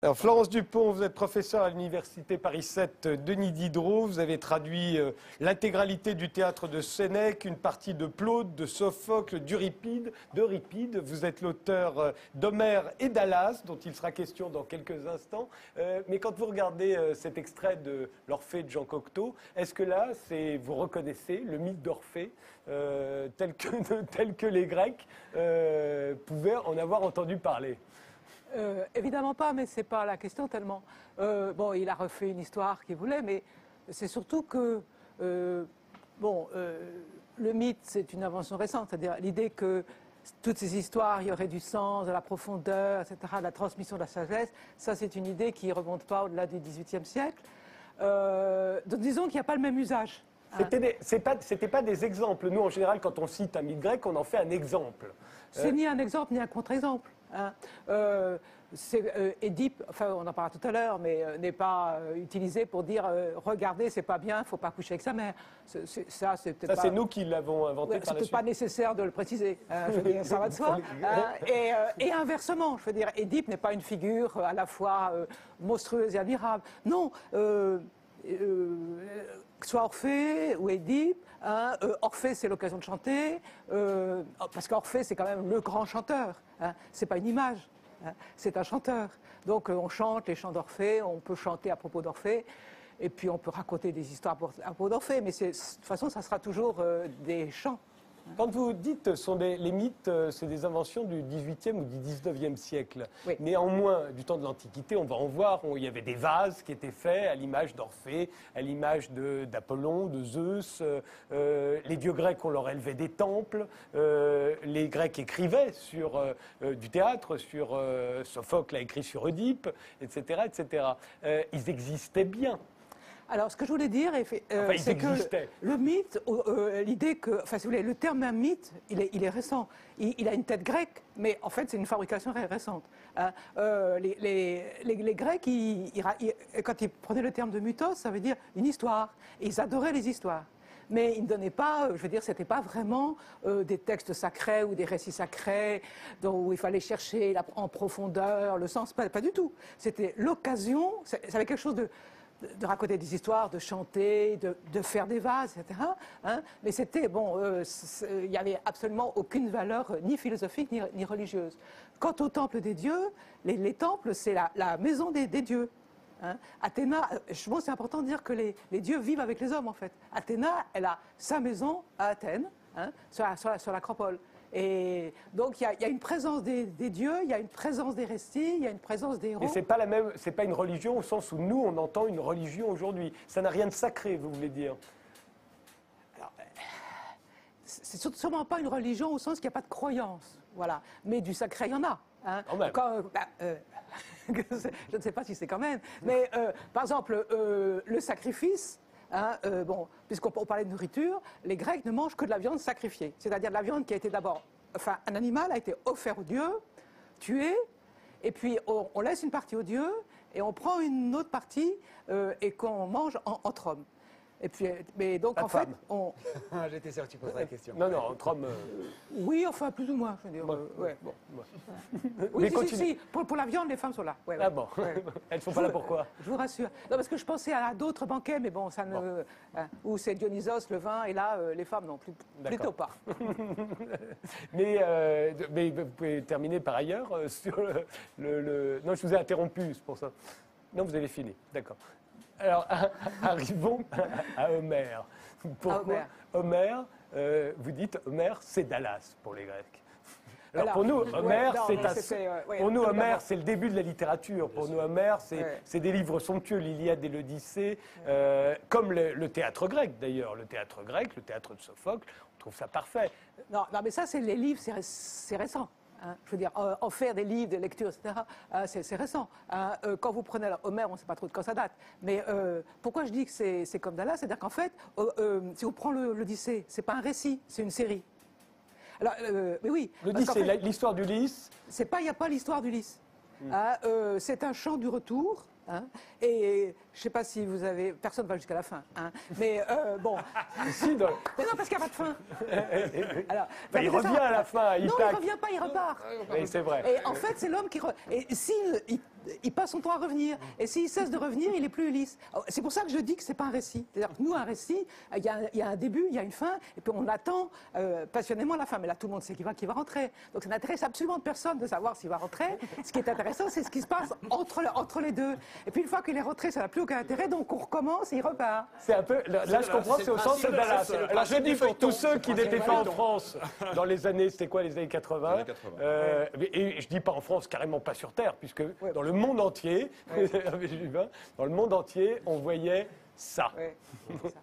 Alors, Florence Dupont, vous êtes professeure à l'université Paris 7 Denis Diderot. Vous avez traduit l'intégralité du théâtre de Sénèque, une partie de Plaute, de Sophocle, d'Euripide. Vous êtes l'auteur d'Homère et d'Alas, dont il sera question dans quelques instants. Mais quand vous regardez cet extrait de l'Orphée de Jean Cocteau, est-ce que là, vous reconnaissez le mythe d'Orphée tel que les Grecs pouvaient en avoir entendu parler ? Évidemment pas, mais c'est pas la question tellement. Bon, il a refait une histoire qu'il voulait, mais c'est surtout que, le mythe, c'est une invention récente, c'est-à-dire l'idée que toutes ces histoires, il y aurait du sens, de la profondeur, etc., de la transmission de la sagesse, ça c'est une idée qui ne remonte pas au-delà du XVIIIe siècle. Donc disons qu'il n'y a pas le même usage. C'était pas des exemples. Nous, en général, quand on cite un mythe grec, on en fait un exemple. C'est ni un exemple, ni un contre-exemple. Hein. Édipe, enfin on en parlera tout à l'heure, mais n'est pas utilisé pour dire regardez, c'est pas bien, il ne faut pas coucher avec sa mère. Ça, c'est nous qui l'avons inventé par la suite. C'est pas nécessaire de le préciser. Je veux dire, ça va de soi. Et inversement, je veux dire, Édipe n'est pas une figure à la fois monstrueuse et admirable. Non. Que ce soit Orphée ou Édipe, Orphée c'est l'occasion de chanter, parce qu'Orphée c'est quand même le grand chanteur, c'est pas une image, c'est un chanteur. Donc on chante les chants d'Orphée, on peut chanter à propos d'Orphée, et puis on peut raconter des histoires à propos d'Orphée, mais de toute façon ça sera toujours des chants. Quand vous dites les mythes, c'est des inventions du XVIIIe ou du XIXe siècle. Oui. Néanmoins, du temps de l'Antiquité, on va en voir, il y avait des vases qui étaient faits à l'image d'Orphée, à l'image d'Apollon, de Zeus. Les dieux grecs, on leur élevait des temples. Les Grecs écrivaient sur du théâtre, sur Sophocle a écrit sur Oedipe, etc. etc. Ils existaient bien. Alors, ce que je voulais dire, c'est que le mythe, l'idée que, enfin, si vous voulez, le terme d'un mythe, il est récent. Il a une tête grecque, mais en fait, c'est une fabrication récente. Les Grecs, quand ils prenaient le terme de mythos, ça veut dire une histoire. Et ils adoraient les histoires. Mais ils ne donnaient pas, je veux dire, c'était pas vraiment des textes sacrés ou des récits sacrés où il fallait chercher en profondeur le sens, pas du tout. C'était l'occasion, ça avait quelque chose de raconter des histoires, de chanter, de faire des vases, etc. Mais c'était, il n'y avait absolument aucune valeur ni philosophique ni religieuse. Quant au temple des dieux, les temples, c'est la maison des dieux. Athéna, c'est important de dire que les dieux vivent avec les hommes, en fait. Athéna, elle a sa maison à Athènes, sur l'acropole. Et donc il y a une présence des dieux, il y a une présence des récits, il y a une présence des héros. Et c'est pas une religion au sens où nous on entend une religion aujourd'hui. Ça n'a rien de sacré, vous voulez dire? Alors, c'est sûrement pas une religion au sens qu'il n'y a pas de croyance, voilà. Mais du sacré, il y en a. Quand même. Je ne sais pas si c'est quand même. Mais par exemple, le sacrifice. Puisqu'on parlait de nourriture, les Grecs ne mangent que de la viande sacrifiée. C'est-à-dire de la viande qui a été d'abord... Enfin, un animal a été offert aux dieux, tué, et puis on laisse une partie aux dieux, et on prend une autre partie et qu'on mange entre hommes. Et puis, mais donc, en fait, J'étais sûr que tu poserais la question. Non, entre hommes... Oui, enfin, plus ou moins, je veux dire. Ouais. Oui, si. Pour la viande, les femmes sont là. Ouais, ah bon. Ouais. Elles ne sont pas là pourquoi? Je vous rassure. Non, parce que je pensais à d'autres banquets, mais bon, ça ne... où c'est Dionysos, le vin, et là, les femmes non plus. Plutôt pas. mais vous pouvez terminer par ailleurs sur le... Non, je vous ai interrompu, c'est pour ça. Non, vous avez fini. D'accord. Alors, arrivons à Homère. Pourquoi Homère, vous dites Homère, c'est Dallas pour les Grecs. Alors pour nous, Homère, c'est le début de la littérature. Pour nous, Homère, c'est des livres somptueux, l'Iliade et l'Odyssée, comme le théâtre grec d'ailleurs. Le théâtre grec, le théâtre de Sophocle, on trouve ça parfait. Non, mais ça, c'est les livres, c'est récent. Je veux dire, en faire des livres, des lectures, etc., c'est récent. Quand vous prenez Homère, on ne sait pas trop de quand ça date. Mais pourquoi je dis que c'est comme Dallas? C'est-à-dire qu'en fait, si on prend l'Odyssée, ce n'est pas un récit, c'est une série. Alors, mais oui. L'Odyssée, c'est l'histoire d'Ulysse. Il n'y a pas l'histoire d'Ulysse. C'est un chant du retour. Et je ne sais pas si vous avez... Personne ne va jusqu'à la fin. Mais bon... Si, mais non, parce qu'il n'y a pas de fin. Alors, il revient à la fin. Non, il ne revient pas, il repart. Oui, c'est vrai. Et en fait, c'est l'homme qui... Et s'il il passe son temps à revenir. Et s'il cesse de revenir, il est plus Ulysse. C'est pour ça que je dis que c'est pas un récit. C'est-à-dire que nous, un récit, il y a un début, il y a une fin, et puis on attend passionnément la fin. Mais là, tout le monde sait qu'il va rentrer. Donc ça n'intéresse absolument personne de savoir s'il va rentrer. Ce qui est intéressant, c'est ce qui se passe entre les deux. Et puis une fois qu'il est rentré, ça n'a plus aucun intérêt, donc on recommence et il repart. C'est un peu, là je comprends, c'est au sens de Dallas. Alors je dis pour tous ceux qui n'étaient pas en France dans les années, c'était quoi, les années 80, et je dis pas en France, carrément pas sur Terre, puisque dans le monde entier, dans le monde entier, on voyait ça. Ouais, c'est ça.